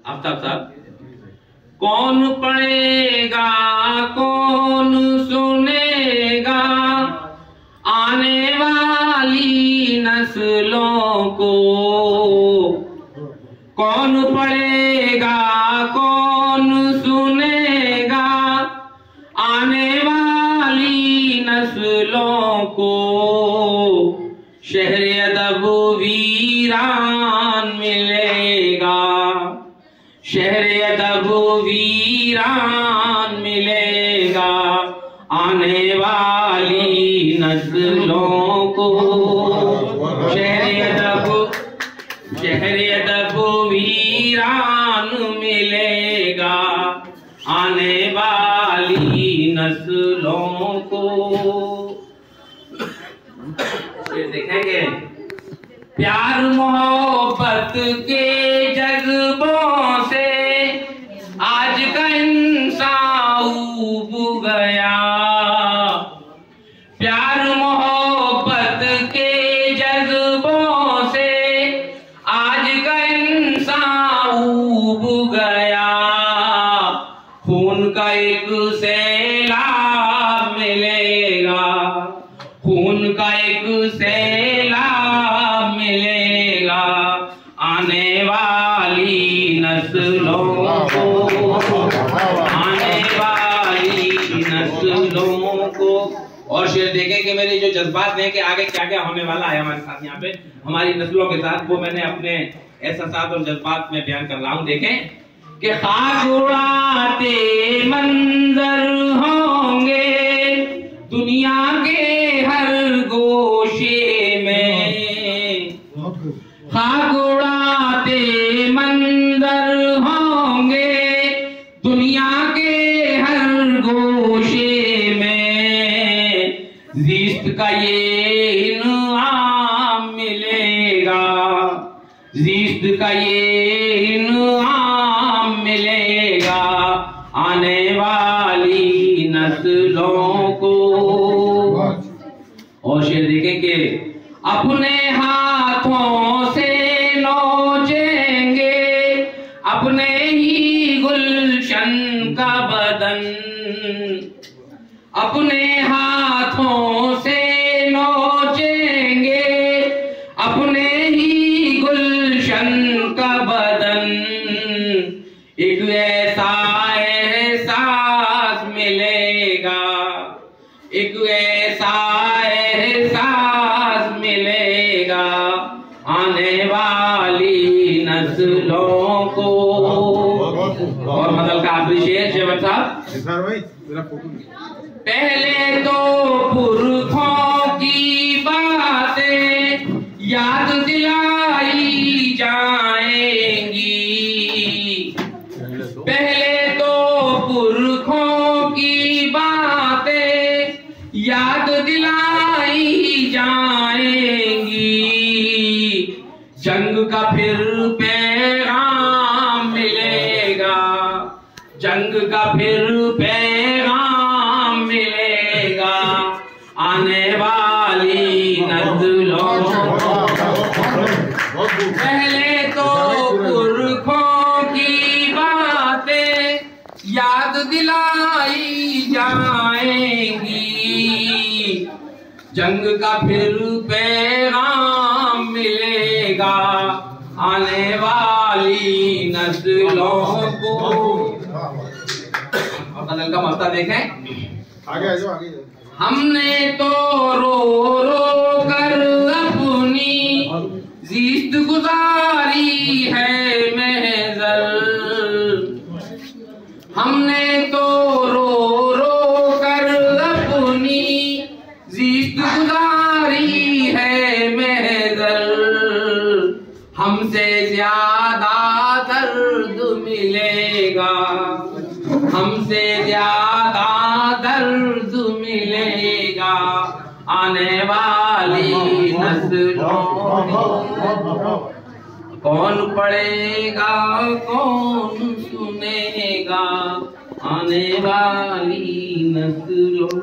आफ्ताब साहब, कौन पढ़ेगा कौन सुनेगा आने वाली नस्लों को, कौन पढ़ेगा कौन सुनेगा आने वाली नस्लों को। शहर अदब वीरान मिलेगा, शहर अदब वीरान मिलेगा आने वाली नस्लों को। शहर अदब वीरान मिलेगा आने वाली नस्लों को। फिर देखेंगे प्यार मोहब्बत के जज्बों से आज का इंसान ऊब गया। प्यार मोहब्बत के जज्बों से आज का इंसान ऊब गया। खून का एक सैलाब मिलेगा, खून का एक सैलाब मिलेगा आने वाली नस्लों को, आने वाली नस्लों को। और शेर देखें कि मेरे जो जज्बात हैं कि आगे क्या क्या होने वाला है हमारे साथ यहाँ पे हमारी नस्लों के साथ, वो मैंने अपने एहसासात और जज्बात में बयान कर रहा हूँ। देखें कि खाक उड़ाते मंजर होंगे दुनिया के हर गोशे में, खाक उड़ाते मंजर होंगे दुनिया के हर गोशे में। जिस्त का ये इनाम मिलेगा, जिस्त का ये इनाम मिलेगा आने वाली नस्लों को। और शेर देखें कि अपने हाथों से नोचेंगे अपने ही गुलशन का बदन, अपने हाथों से नोचेंगे अपने ही गुलशन का बदन। एक ऐसा एहसास मिलेगा, एक ऐसा एहसास मिलेगा आने वाली नस्लों को। और मतलब का आखिरी शेर साहब, पहले तो पुरखों की बातें याद दिलाई जाएंगी, पहले तो पुरखों की बातें याद दिलाई जाएंगी। जंग का फिर पैगाम मिलेगा, जंग का फिर पैगाम मिलेगा आने वाली नस्लों को। पहले तो पुरखों की बातें याद दिलाई जाएंगी, जंग का फिर पैगाम मिलेगा आने वाली नस्लों को। और का मसला देखें, आगे हमने तो रो रो कर अपनी जीत गुजारी है महज़र, हमने तो रो रो कर अपनी जीत गुजारी है महज़र। हमसे ज्यादा दर्द मिलेगा, हमसे ज्यादा दर्द मिलेगा आने वाली नस्लों को। कौन पढ़ेगा कौन सुनेगा आने वाली नस्लों